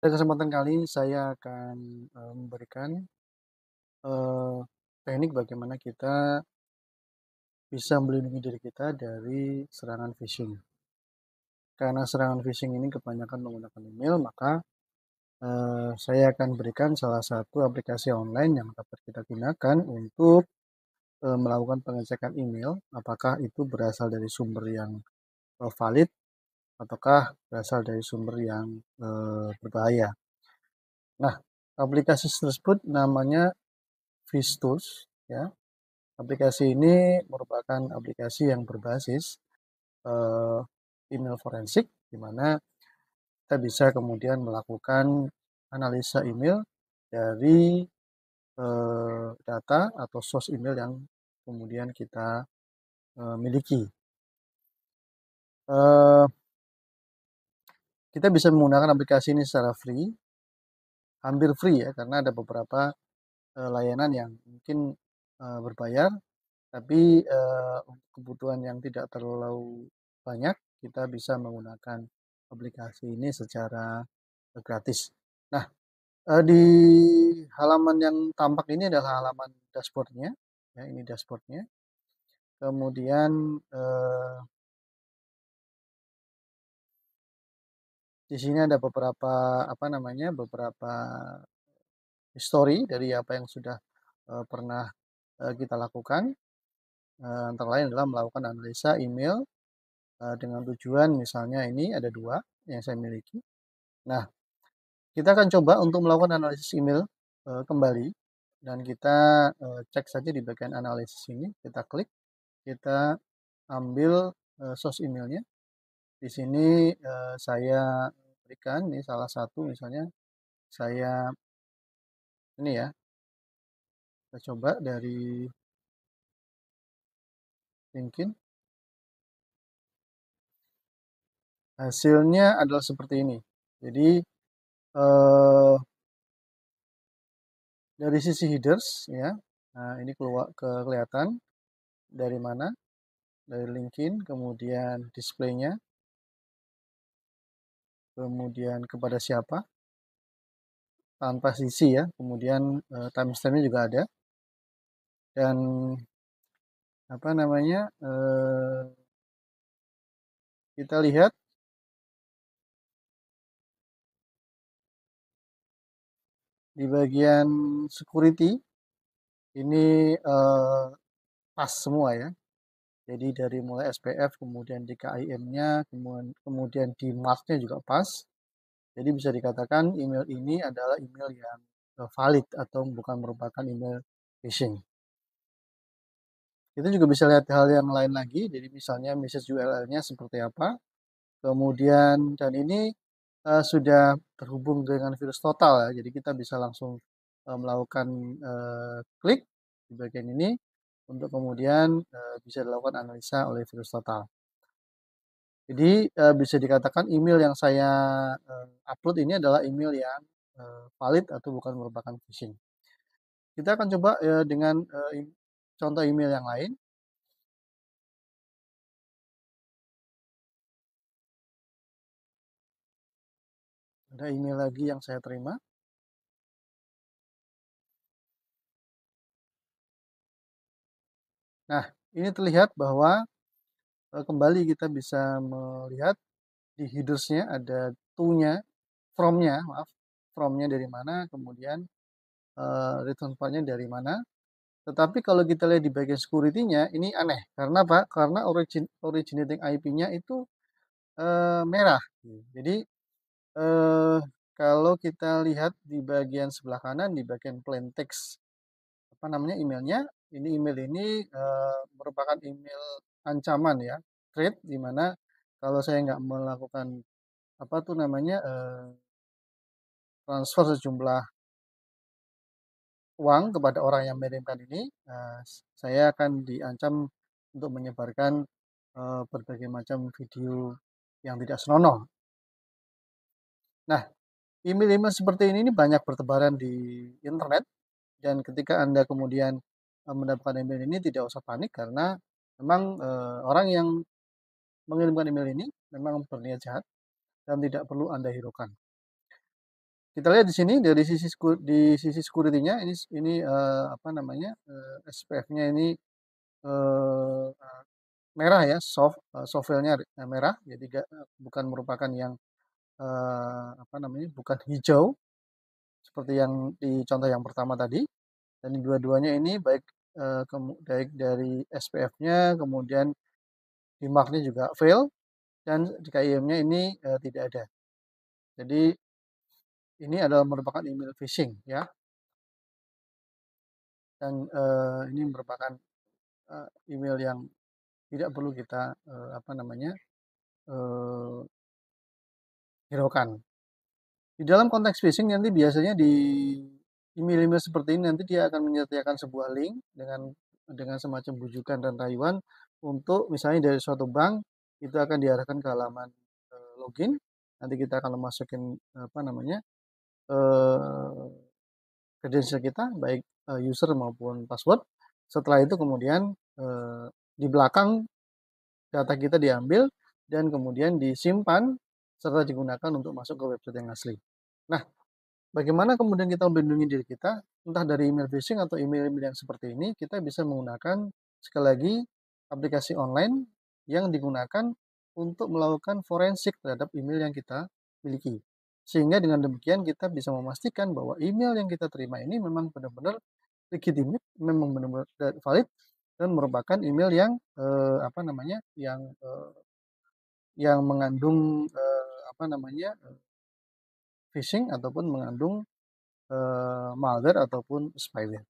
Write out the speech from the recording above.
Pada kesempatan kali ini saya akan, memberikan, eee, teknik bagaimana kita bisa melindungi diri kita dari serangan phishing. Karena serangan phishing ini kebanyakan menggunakan email, maka, saya akan berikan salah satu aplikasi online yang dapat kita gunakan untuk, melakukan pengecekan email, apakah itu berasal dari sumber yang, valid ataukah berasal dari sumber yang, berbahaya. Nah, aplikasi tersebut namanya Vistus, ya. Aplikasi ini merupakan aplikasi yang berbasis, eee, email forensik, di mana kita bisa kemudian melakukan analisa email dari, data atau source email yang kemudian kita, miliki. Eee, kita bisa menggunakan aplikasi ini secara free, hampir free ya, karena ada beberapa, layanan yang mungkin, berbayar, tapi, untuk kebutuhan yang tidak terlalu banyak, kita bisa menggunakan aplikasi ini secara, gratis. Nah, di halaman yang tampak ini adalah halaman dashboard-nya, ya ini dashboard-nya. Kemudian, di sini ada beberapa, apa namanya, beberapa history dari apa yang sudah, pernah, kita lakukan, antara lain adalah melakukan analisa email, dengan tujuan misalnya ini ada 2 yang saya miliki. Nah, kita akan coba untuk melakukan analisis email, kembali dan kita, cek saja di bagian analisis ini, kita klik, kita ambil, source email-nya. Di sini, saya berikan ini salah satu misalnya saya ini ya, kita coba dari LinkedIn, hasilnya adalah seperti ini. Jadi, eee, dari sisi headers ya, nah ini kelihatan dari mana, dari LinkedIn, kemudian displaynya, kemudian kepada siapa, tanpa sisi ya, kemudian, timestamp-nya juga ada dan apa namanya, kita lihat di bagian security ini, pas semua ya. Jadi dari mulai SPF, kemudian di KIM-nya, kemudian di mark-nya juga pas. Jadi bisa dikatakan email ini adalah email yang, valid atau bukan merupakan email phishing. Kita juga bisa lihat hal yang lain lagi, jadi misalnya message URL-nya seperti apa, kemudian dan ini, sudah terhubung dengan virus total ya, jadi kita bisa langsung, melakukan, klik di bagian ini untuk kemudian, bisa dilakukan analisa oleh virus total. Jadi, bisa dikatakan email yang saya, upload ini adalah email yang, valid atau bukan merupakan phishing. Kita akan coba, dengan, contoh email yang lain. Ada email lagi yang saya terima. Nah, ini terlihat bahwa, kembali kita bisa melihat di headers-nya ada to-nya, from-nya maaf, from-nya dari mana, kemudian, return part-nya dari mana. Tetapi kalau kita lihat di bagian security-nya ini aneh, karena apa? Karena originating IP-nya itu, merah. Jadi, eee, kalau kita lihat di bagian sebelah kanan, di bagian plain text, apa namanya, email-nya, ini email ini, merupakan email ancaman ya, threat, di mana kalau saya nggak melakukan, apa tuh namanya, transfer sejumlah uang kepada orang yang mengirimkan ini, saya akan diancam untuk menyebarkan, berbagai macam video yang tidak senonoh. Nah, email-email seperti ini banyak bertebaran di internet dan ketika Anda kemudian, mendapatkan email ini tidak usah panik karena memang, orang yang mengirimkan email ini memang berniat jahat dan tidak perlu Anda hiraukan. Kita lihat di sini dari sisi security-nya apa namanya, SPF-nya ini, eee, merah ya, soft-nya merah, jadi bukan merupakan yang, apa namanya, bukan hijau seperti yang di contoh yang pertama tadi, dan dua-duanya ini baik dari SPF-nya, kemudian di mark-nya juga fail, dan di KIM-nya ini, tidak ada. Jadi ini adalah merupakan email phishing ya, dan, ini merupakan, email yang tidak perlu kita, apa namanya, eee, hiraukan. Di dalam konteks phishing nanti biasanya di email-email seperti ini nanti dia akan menyertakan sebuah link dengan semacam bujukan dan rayuan untuk misalnya dari suatu bank, itu akan diarahkan ke halaman, login, nanti kita akan masukin, apa namanya, eee, credential kita baik, user maupun password. Setelah itu kemudian, di belakang data kita diambil dan kemudian disimpan serta digunakan untuk masuk ke website yang asli. Nah, bagaimana kemudian kita melindungi diri kita, entah dari email phishing atau email-email yang seperti ini, kita bisa menggunakan sekali lagi aplikasi online yang digunakan untuk melakukan forensik terhadap email yang kita miliki. Sehingga dengan demikian kita bisa memastikan bahwa email yang kita terima ini memang benar-benar legitimate, memang benar-benar valid dan merupakan email yang, apa namanya, yang mengandung, apa namanya, phishing ataupun mengandung malware ataupun spyware.